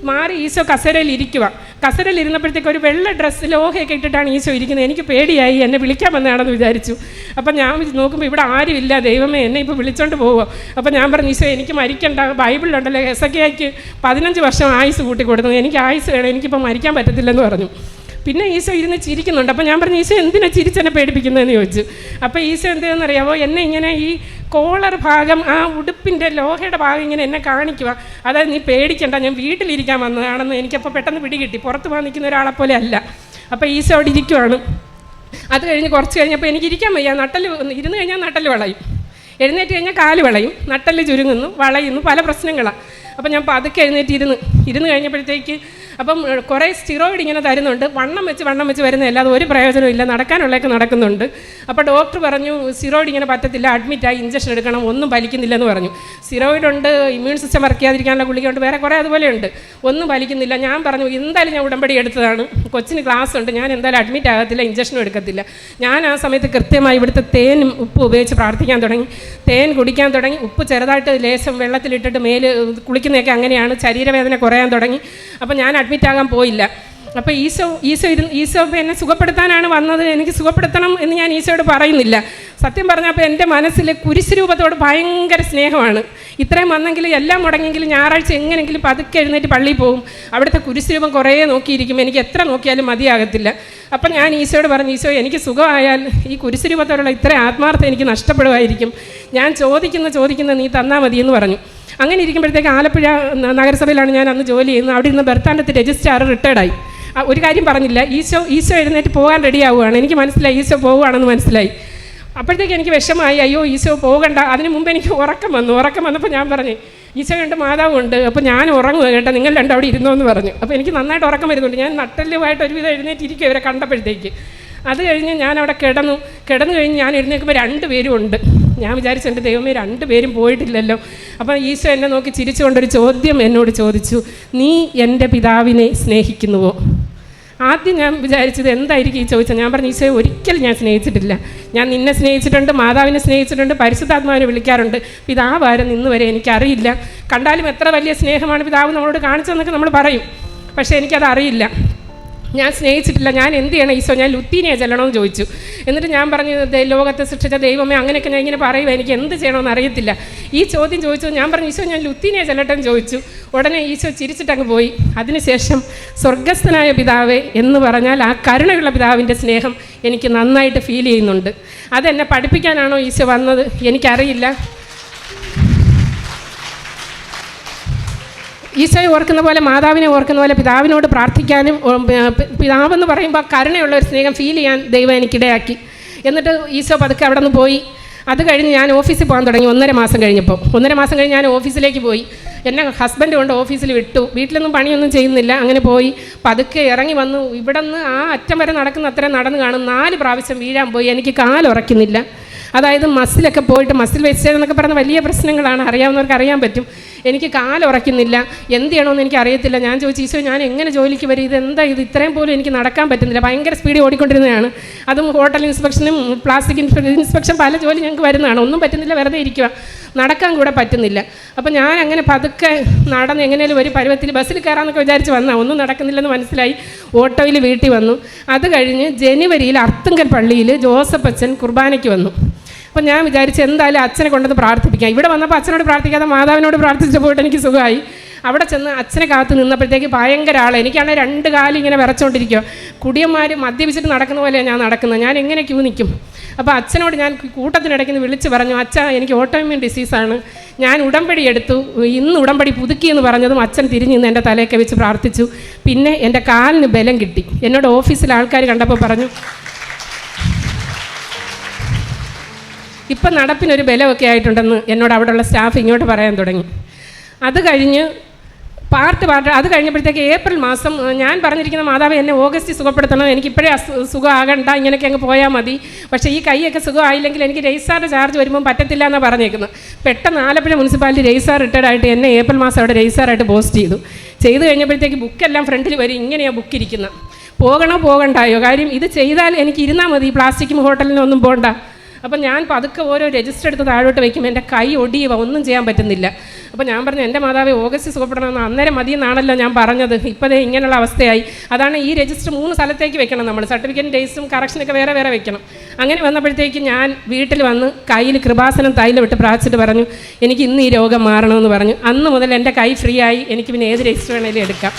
Speaker 4: മാറി ഈശോ കസേരയിൽ ഇരിക്കുക. കസേരയിൽ ഇരുന്നപ്പോഴത്തേക്ക് ഒരു വെള്ള ഡ്രസ്സ് ലോഹയൊക്കെ ഇട്ടിട്ടാണ് ഈശോ ഇരിക്കുന്നത്. എനിക്ക് പേടിയായി, എന്നെ വിളിക്കാൻ വന്നതാണെന്ന് വിചാരിച്ചു. അപ്പം ഞാൻ നോക്കുമ്പോൾ ഇവിടെ ആരുമില്ല, ദൈവമേ എന്നെ ഇപ്പോൾ വിളിച്ചോണ്ട് പോവുക. അപ്പം ഞാൻ പറഞ്ഞു, ഈശോ എനിക്ക് മരിക്കണ്ട, ബൈബിളിലുണ്ടല്ലോ ഹെസക്കിയായ്ക്ക് 15 വർഷം ആയുസ് കൂട്ടി കൊടുത്തു, എനിക്ക് ആയുസ് വേണം, എനിക്കിപ്പോൾ മരിക്കാൻ പറ്റത്തില്ലെന്ന് പറഞ്ഞു. പിന്നെ ഈശോ ഇരുന്ന് ചിരിക്കുന്നുണ്ട്. അപ്പോൾ ഞാൻ പറഞ്ഞു, ഈശോ എന്തിനാ ചിരിച്ചെന്നെ പേടിപ്പിക്കുന്നതെന്ന് ചോദിച്ചു. അപ്പോൾ ഈശോ എന്തെന്നറിയാമോ, എന്നെ ഇങ്ങനെ ഈ കോളർ ഭാഗം, ആ ഉടുപ്പിൻ്റെ ലോഹയുടെ ഭാഗം ഇങ്ങനെ എന്നെ കാണിക്കുക. അതായത് നീ പേടിക്കണ്ട, ഞാൻ വീട്ടിലിരിക്കാൻ വന്നതാണെന്ന് എനിക്കപ്പോൾ പെട്ടെന്ന് പിടികിട്ടി. പുറത്ത് പോകാൻ നിൽക്കുന്ന ഒരാളെപ്പോലെ അല്ല. അപ്പോൾ ഈശോ അവിടെ ഇരിക്കുവാണ്. അത് കഴിഞ്ഞ് കുറച്ച് കഴിഞ്ഞപ്പോൾ എനിക്ക് ഇരിക്കാൻ വയ്യ, ഇരുന്ന് കഴിഞ്ഞാൽ നട്ടല് വളയും, എഴുന്നേറ്റ് കഴിഞ്ഞാൽ കാല് വളയും, നട്ടല് ചുരുങ്ങുന്നു, വളയുന്നു, പല പ്രശ്നങ്ങളാണ്. അപ്പം ഞാൻ പതുക്കെ ഇരുന്ന് കഴിഞ്ഞപ്പോഴത്തേക്ക് അപ്പം കുറേ സ്റ്റിറോയിഡ് ഇങ്ങനെ തരുന്നുണ്ട്. വണ്ണം വെച്ച് വരുന്നതല്ല, അത് ഒരു പ്രയോജനമില്ല, നടക്കാനുള്ളതൊക്കെ നടക്കുന്നുണ്ട്. അപ്പോൾ ഡോക്ടർ പറഞ്ഞു സ്റ്റിറോയിഡ് ഇങ്ങനെ പറ്റത്തില്ല, അഡ്മിറ്റായി ഇഞ്ചക്ഷൻ എടുക്കണം, ഒന്നും വലിക്കുന്നില്ലെന്ന് പറഞ്ഞു. സ്റ്റിറോയിഡ് ഉണ്ട്, ഇമ്മ്യൂൺ സിസ്റ്റം വർക്ക് ചെയ്യാതിരിക്കാനുള്ള ഗുളികയുണ്ട്, വേറെ കുറേ അതുപോലെയുണ്ട്, ഒന്നും വലിക്കുന്നില്ല. ഞാൻ പറഞ്ഞു എന്തായാലും ഞാൻ ഉടമ്പടി എടുത്തതാണ്, കൊച്ചിന് ക്ലാസ് ഉണ്ട്, ഞാൻ എന്തായാലും അഡ്മിറ്റ് ആകത്തില്ല, ഇഞ്ചക്ഷനും എടുക്കത്തില്ല. ഞാൻ ആ സമയത്ത് കൃത്യമായി ഇവിടുത്തെ തേനും ഉപ്പും ഉപയോഗിച്ച് പ്രാർത്ഥിക്കാൻ തുടങ്ങി, തേൻ കുടിക്കാൻ തുടങ്ങി. ഉപ്പ് ചെറുതായിട്ട് ലേശം വെള്ളത്തിലിട്ടിട്ട് മേല് കുളിക്കുന്നതൊക്കെ അങ്ങനെയാണ്. ശരീരവേദന കുറയാൻ തുടങ്ങി. അപ്പോൾ ഞാൻ അഡ്മിറ്റ് ആകാൻ പോയില്ല. അപ്പോൾ ഈശോ എന്നെ സുഖപ്പെടുത്താനാണ് വന്നത്, എനിക്ക് സുഖപ്പെടുത്തണം എന്ന് ഞാൻ ഈശോയോട് പറയുന്നില്ല. സത്യം പറഞ്ഞപ്പോൾ എൻ്റെ മനസ്സിൽ കുരിശ് രൂപത്തോട് ഭയങ്കര സ്നേഹമാണ്. ഇത്രയും വന്നെങ്കിൽ എല്ലാം മുടങ്ങിയെങ്കിലും ഞായറാഴ്ച എങ്ങനെയെങ്കിലും പതുക്കെ എഴുന്നേറ്റ് പള്ളിയിൽ പോകും. അവിടുത്തെ കുരിശ് രൂപം കുറേ നോക്കിയിരിക്കും, എനിക്ക് എത്ര നോക്കിയാലും മതിയാകത്തില്ല. അപ്പം ഞാൻ ഈശോയോട് പറഞ്ഞു, ഈശോ എനിക്ക് സുഖമായാൽ ഈ കുരിശ് രൂപത്തോടുള്ള ഇത്ര ആത്മാർത്ഥം എനിക്ക് നഷ്ടപ്പെടുമായിരിക്കും, ഞാൻ ചോദിക്കുന്ന നീ തന്നാൽ മതിയെന്ന് പറഞ്ഞു. അങ്ങനെ ഇരിക്കുമ്പോഴത്തേക്ക് ആലപ്പുഴ നഗരസഭയിലാണ് ഞാൻ അന്ന് ജോലി ചെയ്യുന്നത്. അവിടെ ഇരുന്ന് ബർത്താനത്ത് രജിസ്ട്രാർ റിട്ടയർഡായി. ഒരു കാര്യം പറഞ്ഞില്ല, ഈശോ എഴുന്നേറ്റ് പോകാൻ റെഡിയാവുകയാണ്. എനിക്ക് മനസ്സിലായി ഈശോ പോവുകയാണെന്ന് മനസ്സിലായി. അപ്പോഴത്തേക്ക് എനിക്ക് വിഷമമായി, അയ്യോ ഈശോ പോകണ്ട. അതിന് മുമ്പ് എനിക്ക് ഉറക്കം വന്നപ്പോൾ ഞാൻ പറഞ്ഞു, ഈശോയുണ്ട് മാതാവുണ്ട്, അപ്പോൾ ഞാൻ ഉറങ്ങുക കേട്ടോ, നിങ്ങൾ രണ്ടും അവിടെ ഇരുന്നോ എന്ന് പറഞ്ഞു. അപ്പോൾ എനിക്ക് നന്നായിട്ട് ഉറക്കം വരുന്നുണ്ട്. ഞാൻ നട്ടലുമായിട്ട് ഒരുവിധം എഴുന്നേറ്റിരിക്കും ഇവരെ കണ്ടപ്പോഴത്തേക്ക്. അത് കഴിഞ്ഞ് ഞാൻ അവിടെ കിടന്നു കഴിഞ്ഞ് ഞാൻ എഴുന്നേൽക്കുമ്പോൾ 2 പേരും ഉണ്ട്. ഞാൻ വിചാരിച്ചു എൻ്റെ ദൈവമേ 2 പേരും പോയിട്ടില്ലല്ലോ. അപ്പോൾ ഈശോ എന്നെ നോക്കി ചിരിച്ചുകൊണ്ടൊരു ചോദ്യം എന്നോട് ചോദിച്ചു, നീ എൻ്റെ പിതാവിനെ സ്നേഹിക്കുന്നുവോ? ആദ്യം ഞാൻ വിചാരിച്ചത് എന്തായിരിക്കും ഈ ചോദിച്ചത്. ഞാൻ പറഞ്ഞു, ഈശോയെ ഒരിക്കലും ഞാൻ സ്നേഹിച്ചിട്ടില്ല, ഞാൻ നിന്നെ സ്നേഹിച്ചിട്ടുണ്ട്, മാതാവിനെ സ്നേഹിച്ചിട്ടുണ്ട്, പരിശുദ്ധാത്മാവിനെ വിളിക്കാറുണ്ട്, പിതാവാരും ഇന്ന് വരെ എനിക്കറിയില്ല. കണ്ടാലും എത്ര വലിയ സ്നേഹമാണ് പിതാവ് നമ്മളോട് കാണിച്ചതെന്നൊക്കെ നമ്മൾ പറയും, പക്ഷേ എനിക്കത് അറിയില്ല, ഞാൻ സ്നേഹിച്ചിട്ടില്ല. ഞാൻ എന്ത് ചെയ്യണം ഈശോ, ഞാൻ ലുത്തീനിയ ചെല്ലണമെന്ന് ചോദിച്ചു. എന്നിട്ട് ഞാൻ പറഞ്ഞു, ലോകത്തെ സൃഷ്ടിച്ച ദൈവമേ, അങ്ങനെയൊക്കെ ഞാൻ ഇങ്ങനെ പറയുക, എനിക്ക് എന്ത് ചെയ്യണമെന്ന് അറിയത്തില്ല. ഈ ചോദ്യം ചോദിച്ചു. ഞാൻ പറഞ്ഞു, ഈശോ ഞാൻ ലുത്തീനിയ ചെല്ലട്ടെന്ന് ചോദിച്ചു. ഉടനെ ഈശോ ചിരിച്ചിട്ടങ്ങ് പോയി. അതിനുശേഷം സ്വർഗസ്ഥനായ പിതാവേ എന്ന് പറഞ്ഞാൽ ആ കരുണയുള്ള പിതാവിൻ്റെ സ്നേഹം എനിക്ക് നന്നായിട്ട് ഫീൽ ചെയ്യുന്നുണ്ട്. അതെന്നെ പഠിപ്പിക്കാനാണോ ഈശോ വന്നത് എനിക്കറിയില്ല. ഈശോയെ ഓർക്കുന്ന പോലെ, മാതാവിനെ ഓർക്കുന്ന പോലെ പിതാവിനോട് പ്രാർത്ഥിക്കാനും, പിതാവെന്ന് പറയുമ്പോൾ കരുണയുള്ള ഒരു സ്നേഹം ഫീൽ ചെയ്യാൻ ദൈവം എനിക്കിടയാക്കി. എന്നിട്ട് ഈശോ പതുക്കെ അവിടെ നിന്ന് പോയി. അത് കഴിഞ്ഞ് ഞാൻ ഓഫീസിൽ പോകാൻ തുടങ്ങി. 1.5 മാസം കഴിഞ്ഞപ്പോൾ 1.5 മാസം കഴിഞ്ഞ് ഞാൻ ഓഫീസിലേക്ക് പോയി. എന്നെ ഹസ്ബൻഡ് കൊണ്ട് ഓഫീസിൽ വിട്ടു. വീട്ടിലൊന്നും പണിയൊന്നും ചെയ്യുന്നില്ല. അങ്ങനെ പോയി പതുക്കെ ഇറങ്ങി വന്നു. ഇവിടെ നിന്ന് ആ അറ്റം വരെ നടക്കുന്ന അത്രയും നടന്ന് കാണും. 4 പ്രാവശ്യം വീഴാൻ പോയി. എനിക്ക് കാലുറയ്ക്കുന്നില്ല. അതായത് മസിലൊക്കെ പോയിട്ട്, മസിൽ വെസ്റ്റേൺ എന്നൊക്കെ പറഞ്ഞ വലിയ പ്രശ്നങ്ങളാണ്, അറിയാവുന്നവർക്ക് അറിയാൻ പറ്റും. എനിക്ക് കാലുറയ്ക്കുന്നില്ല, എന്ത് ചെയ്യണമെന്ന് എനിക്ക് അറിയത്തില്ല. ഞാൻ ചോദിച്ചു, ഈശോ ഞാൻ എങ്ങനെ ജോലിക്ക് വരും, ഇതെന്താ ഇത്, ഇത്രയും പോലും എനിക്ക് നടക്കാൻ പറ്റുന്നില്ല. ഭയങ്കര സ്പീഡിൽ ഓടിക്കൊണ്ടിരുന്നതാണ്. അതും ഹോട്ടൽ ഇൻസ്പെക്ഷനും പ്ലാസ്റ്റിക് ഇൻസ്പെക്ഷൻ, പല ജോലി ഞങ്ങൾക്ക് വരുന്നതാണ്. ഒന്നും പറ്റുന്നില്ല, വെറുതെ ഇരിക്കുക. നടക്കാൻ കൂടെ പറ്റുന്നില്ല. അപ്പോൾ ഞാൻ അങ്ങനെ പതുക്കെ നടന്ന് എങ്ങനെയും ഒരു പരുവത്തിൽ ബസ്സിൽ കയറാമെന്നൊക്കെ വിചാരിച്ച് വന്നാൽ ഒന്നും നടക്കുന്നില്ലെന്ന് മനസ്സിലായി ഓട്ടോയിൽ വീട്ടിൽ വന്നു. അത് കഴിഞ്ഞ് ജനുവരിയിൽ അർത്തുങ്കൽ പള്ളിയിൽ ജോസഫ് അച്ഛൻ കുർബാനയ്ക്ക് വന്നു. അപ്പം ഞാൻ വിചാരിച്ച് എന്തായാലും അച്ഛനെ കൊണ്ടൊന്ന് പ്രാർത്ഥിപ്പിക്കാം. ഇവിടെ വന്നപ്പോൾ അച്ഛനോട് പ്രാർത്ഥിക്കാതെ മാതാവിനോട് പ്രാർത്ഥിച്ചു പോയിട്ട് എനിക്ക് സുഖമായി. അവിടെ ചെന്ന് അച്ഛനെ കാത്ത് നിന്നപ്പോഴത്തേക്ക് ഭയങ്കര ആൾ. എനിക്കാണെങ്കിൽ 2 കാലും ഇങ്ങനെ വിറച്ചുകൊണ്ടിരിക്കുക. കുടിയന്മാർ മദ്യപിച്ചിട്ട് നടക്കുന്ന പോലെയാണ് ഞാൻ നടക്കുന്നത്. ഞാൻ എങ്ങനെ ക്യൂ നിൽക്കും? അപ്പോൾ അച്ഛനോട് ഞാൻ കൂട്ടത്തിനിടയ്ക്ക് വിളിച്ച് പറഞ്ഞു, അച്ഛാ എനിക്ക് ഓട്ടോഇമ്മ്യൂൺ ഡിസീസാണ്, ഞാൻ ഉടമ്പടി എടുത്തു, ഇന്ന് ഉടമ്പടി പുതുക്കിയെന്ന് പറഞ്ഞതും അച്ഛൻ തിരിഞ്ഞ് നിന്ന് എൻ്റെ തലയൊക്കെ വെച്ച് പ്രാർത്ഥിച്ചു. പിന്നെ എൻ്റെ കാലിന് ബലം കിട്ടി. എന്നോട് ഓഫീസിലെ ആൾക്കാർ കണ്ടപ്പോൾ പറഞ്ഞു, ഇപ്പം നടപ്പിനൊരു ബലമൊക്കെ ആയിട്ടുണ്ടെന്ന് എന്നോട് അവിടെയുള്ള സ്റ്റാഫ് ഇങ്ങോട്ട് പറയാൻ തുടങ്ങി. അത് കഴിഞ്ഞ് പാർട്ട് അത് കഴിഞ്ഞപ്പോഴത്തേക്ക് ഏപ്രിൽ മാസം ഞാൻ പറഞ്ഞിരിക്കുന്ന മാതാവ് എന്നെ ഓഗസ്റ്റ് സുഖപ്പെടുത്തണം, എനിക്കിപ്പോഴേ സുഖമാകണ്ട, ഇങ്ങനെയൊക്കെ അങ്ങ് പോയാൽ മതി, പക്ഷേ ഈ കൈയൊക്കെ സുഖമായില്ലെങ്കിൽ എനിക്ക് രജിസ്ട്രാറിൻ്റെ ചാർജ് വരുമ്പോൾ പറ്റത്തില്ല എന്നാണ് പറഞ്ഞേക്കുന്നത്. പെട്ടെന്ന് ആലപ്പുഴ മുനിസിപ്പാലിറ്റി രജിസ്ട്രാർ റിട്ടയർഡായിട്ട് എന്നെ ഏപ്രിൽ മാസം അവിടെ രജിസ്ട്രാറായിട്ട് പോസ്റ്റ് ചെയ്തു കഴിഞ്ഞപ്പോഴത്തേക്ക് ബുക്കെല്ലാം ഫ്രണ്ടിൽ വരും, ഇങ്ങനെയാണ് ബുക്ക് ഇരിക്കുന്നത്. പോകണോ പോകണ്ടായോ? കാര്യം ഇത് ചെയ്താൽ എനിക്ക് ഇരുന്നാൽ മതി, പ്ലാസ്റ്റിക്കും ഹോട്ടലിനൊന്നും പോകണ്ട. അപ്പം ഞാൻ പതുക്കെ ഓരോ രജിസ്റ്റർ എടുത്ത് താഴോട്ട് വയ്ക്കും, എൻ്റെ കൈ ഒടിയുക, ഒന്നും ചെയ്യാൻ പറ്റുന്നില്ല. അപ്പോൾ ഞാൻ പറഞ്ഞു, എൻ്റെ മാതാവേ ഓഗസ്റ്റ് സുഖപ്പെടണമെന്ന് അന്നേരം മതിയെന്നാണല്ലോ ഞാൻ പറഞ്ഞത്, ഇപ്പോഴേ ഇങ്ങനെയുള്ള അവസ്ഥയായി. അതാണ് ഈ രജിസ്റ്റർ 3 സ്ഥലത്തേക്ക് വെക്കണം, നമ്മൾ സർട്ടിഫിക്കറ്റും രജിസ്റ്ററും കറക്ഷനൊക്കെ വേറെ വേറെ വെക്കണം. അങ്ങനെ വന്നപ്പോഴത്തേക്ക് ഞാൻ വീട്ടിൽ വന്ന് കയ്യിൽ കൃപാസനം തൈലം ഇട്ട് പ്രാർത്ഥിച്ചിട്ട് പറഞ്ഞു, എനിക്ക് ഇന്ന് ഈ രോഗം മാറണമെന്ന് പറഞ്ഞു. അന്ന് മുതൽ എൻ്റെ കൈ ഫ്രീ ആയി. എനിക്ക് പിന്നെ ഏത് രജിസ്റ്റർ വേണമെങ്കിലും എടുക്കാം.